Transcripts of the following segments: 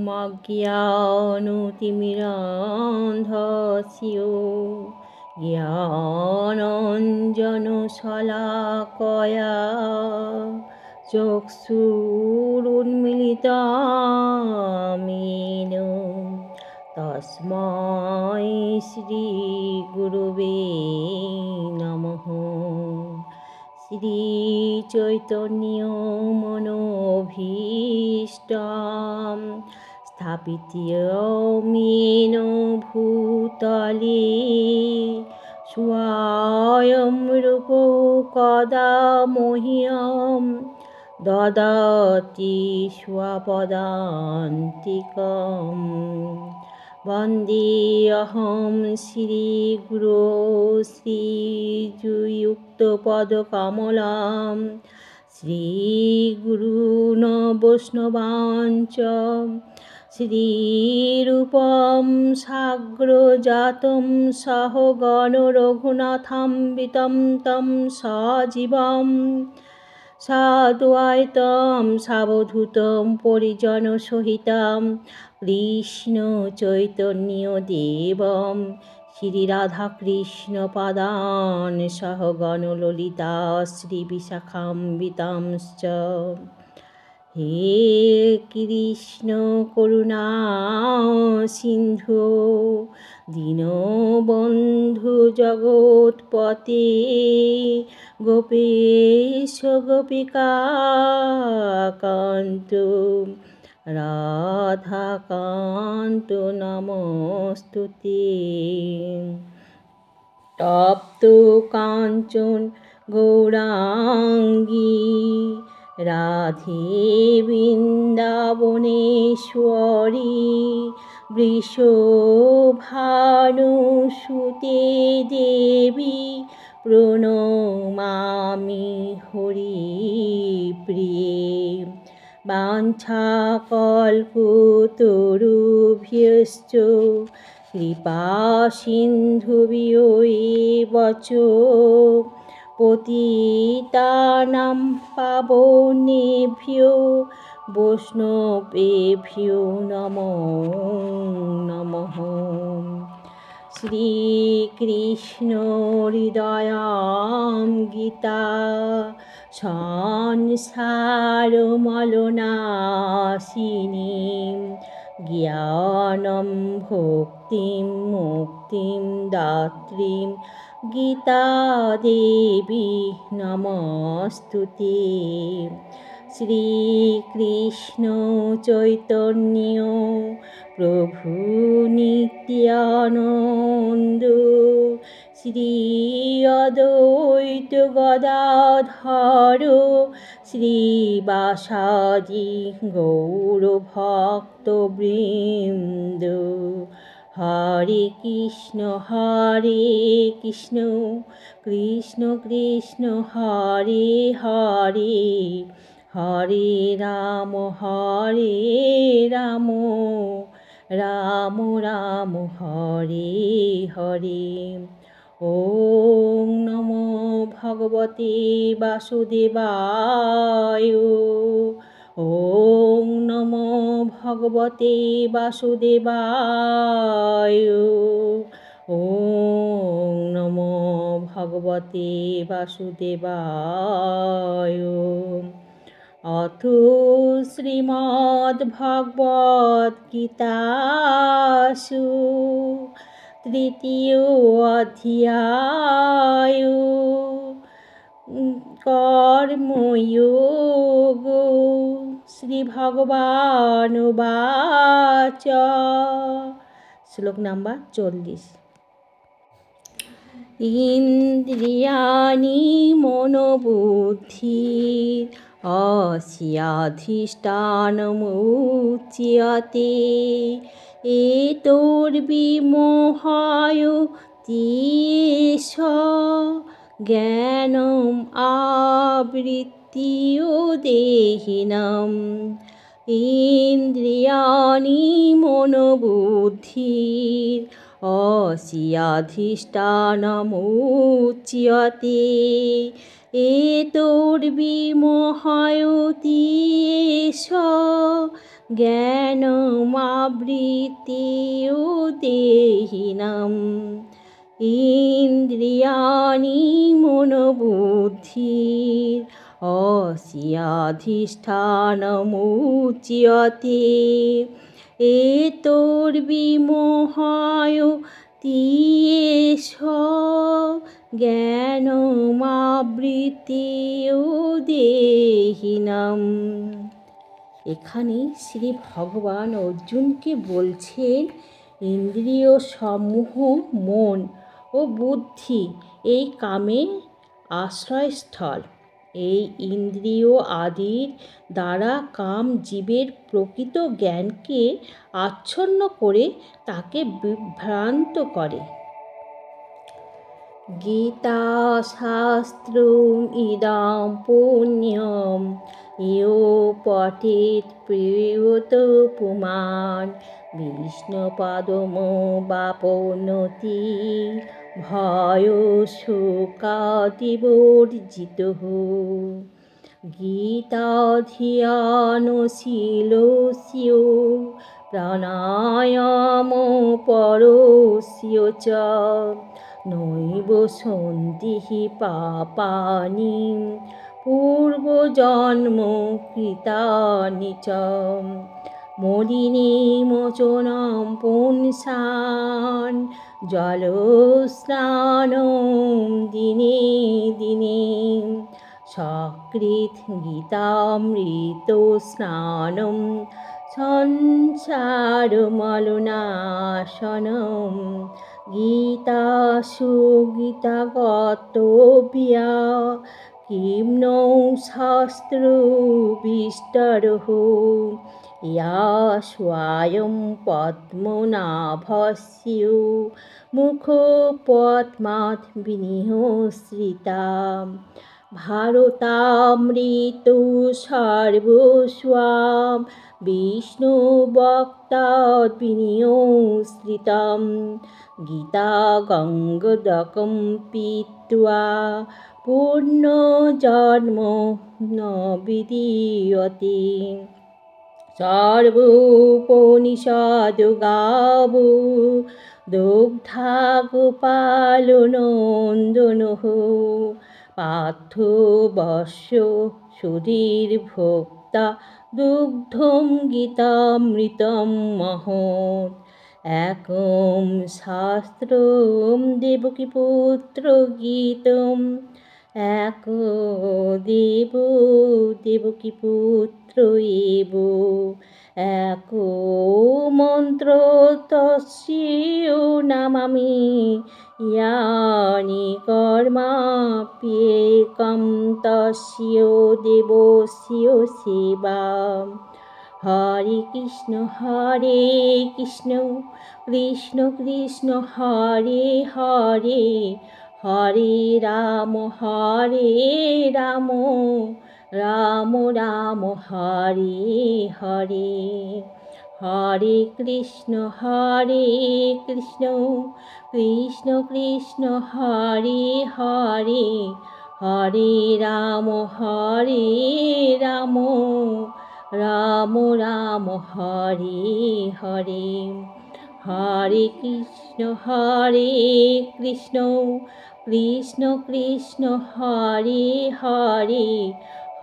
অজ্ঞানতিমিরান্ধস্য জ্ঞানাঞ্জনশলাকয়া চক্ষুরুন্মিলিतं येन তস্मै শ্রীগুরবে নমঃ। শ্রীচৈতন্যমনোভীষ্টং স্থাপিত্যং येन ভূতলে স্বয়ং রূপ কদা মह्यं দদাতি স্বপদান্তিকम्। বন্দেऽহং শ্রীগুরো শ্রীযুক্তপদকমलं শ্রীগুরূन् বৈষ্ণवांश्च শ্রীরূপं সাগ্রজাतं সহগণ রঘুনাথান্বিतं तं সজীবं সাদ্বৈतं সাবধূतं পরিজনসহিतं কৃষ্ণ চৈতন্য দেবম শ্রীরাধাকৃষ্ণপাদান সহগণ ললিতা শ্রীবিশাখান্বিতাংশ্চ। হে কৃষ্ণ করুণা সিন্ধু দীনবন্ধু জগৎপতে গোপেশ গোপিকাকান্ত রাধাকান্ত নমস্তুতে। তপ্ত কাঞ্চন গৌরাঙ্গী রাধে বৃন্দাবনেশ্বরী বৃষভানুসুতে দেবী প্রণমামি হরিপ্রিয়ে। বাঞ্ছাকল্পতরুভ্যশ্চ কৃপাসিন্ধুভ্যো চ পতিতানাং পাবনেভ্যো বৈষ্ণবেভ্যো নমো নমঃ। শ্রীকৃষ্ণ হৃদয়াম গীতা সংসারমলনাশিনী জ্ঞানম ভক্তিম মুক্তিম দাত্রীম গীতা দেবী নমস্তুতে। শ্রীকৃষ্ণ চৈতন্য প্রভু নিত্যানন্দ শ্রী অদ্বৈত গদাধর শ্রীবাসাদি গৌরভক্তবৃন্দ। হরে কৃষ্ণ কৃষ্ণ কৃষ্ণ হরে হরে হরে রাম রাম রাম হরে হরে। ওম নমো ভগবতে বাসুদেবায়। ওম নমো ভগবতে বাসুদেবায়। ওম নমো ভগবতে বাসুদেবায়। অথ শ্রীমদ্ভগবদ্গীতাসু তৃতীয় অধ্যায় কর্মযোগ। শ্রীভগবানুবাচ। শ্লোক নাম্বার 40। ইন্দ্রিয়াণি মনোবুদ্ধির अस्याधिष्ठानमुच्यते एतद्विमोहाय तेष ज्ञानम् आवृत्य देहिनम्। इन्द्रियाणि मनोबुद्धिर अस्याधिष्ठानमुच्यते एतद्विमोहाय तेष জ্ঞানমাবৃত্তিউদেহিনাম ইন্দ্রিয়াণি মনোবুদ্ধির অস্যাধিষ্ঠানমুচ্যতে এতর্বিমোহায় তিয়েষ জ্ঞানমাবৃত্তিউদেহিনাম। এখানে শ্রী ভগবান অর্জুনকে বলছেন, ইন্দ্রিয় সমূহ মন ও বুদ্ধি এই কামের আশ্রয়স্থল। এই ইন্দ্রিয় আদির দ্বারা কাম জীবের প্রকৃত জ্ঞানকে আচ্ছন্ন করে তাকে বিভ্রান্ত করে। গীতা শাস্ত্রম ইদং পুণ্যম ইয়ো পঠেৎ প্রিয়ত পুমান বিষ্ণুপদমবাপ্নোতি ভয়শোকাদিবর্জিতঃ। গীতাধ্যয়নশীলস্য প্রাণায়ামপরস্য চ নৈব সন্তি পাপানি পূর্বজন্মকৃতানি চ। মলিনমোচनं পুংসাং জলস্নাनं দিনে দিনে সকৃৎ গীতামৃতস্নাनं সংসারমলনাশনম। গীতাসু গীতাগতব্যা কিং নো শাস্ত্রবিস্তরঃ ইয়া স্বয়ং পদ্মনাভস্য মুখপদ্মাৎ বিনিঃসৃতা। ভারতামৃতো সর্বস্বং বিষ্ণুভক্তাৎ বিনিঃসৃতম। গীতা গঙ্গোদকং পীত্বা পুনর্জন্ম ন বিদ্যতে। সর্বোপনিষদো গাবো দুগ্ধা গোপালনন্দনঃ পার্থো বর্ষ্য সুধীর্ভোক্তা দুগ্ধং গীতামৃতম মহৎ। একং শাস্ত্রম দেবকীপুত্র গীতম এক দেবো দেবকীপুত্র এব একো মন্ত্র তস্য নমামি ইয়ানি কর্মাপ্যেকং তস্য দেবস্য সেবা। হরে কৃষ্ণ কৃষ্ণ কৃষ্ণ হরে হরে হরে রাম রাম রাম হরে হরে। হরে কৃষ্ণ কৃষ্ণ কৃষ্ণ হরে হরে হরে রাম রাম রাম হরে হরে। হরে কৃষ্ণ কৃষ্ণ কৃষ্ণ হরে হরে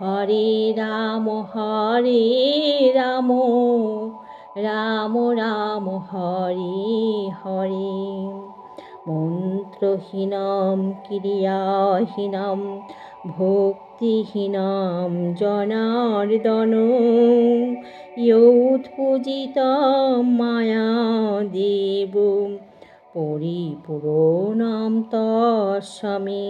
হরে রাম রাম রাম হরে হরে। মন্ত্রহীনম ক্রিয়াহীনম ভক্তিহীনম জনার্দন ইয়ৎপূজিতং মায়া দেব পরিপূর্ণং তস্মৈ।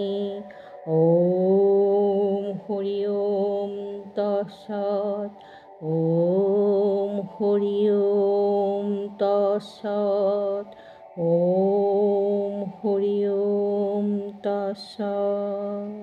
ওম হরি ওম তৎসৎ। ওম হরি ওম তৎসৎ। ওম হরি ওম তৎসৎ।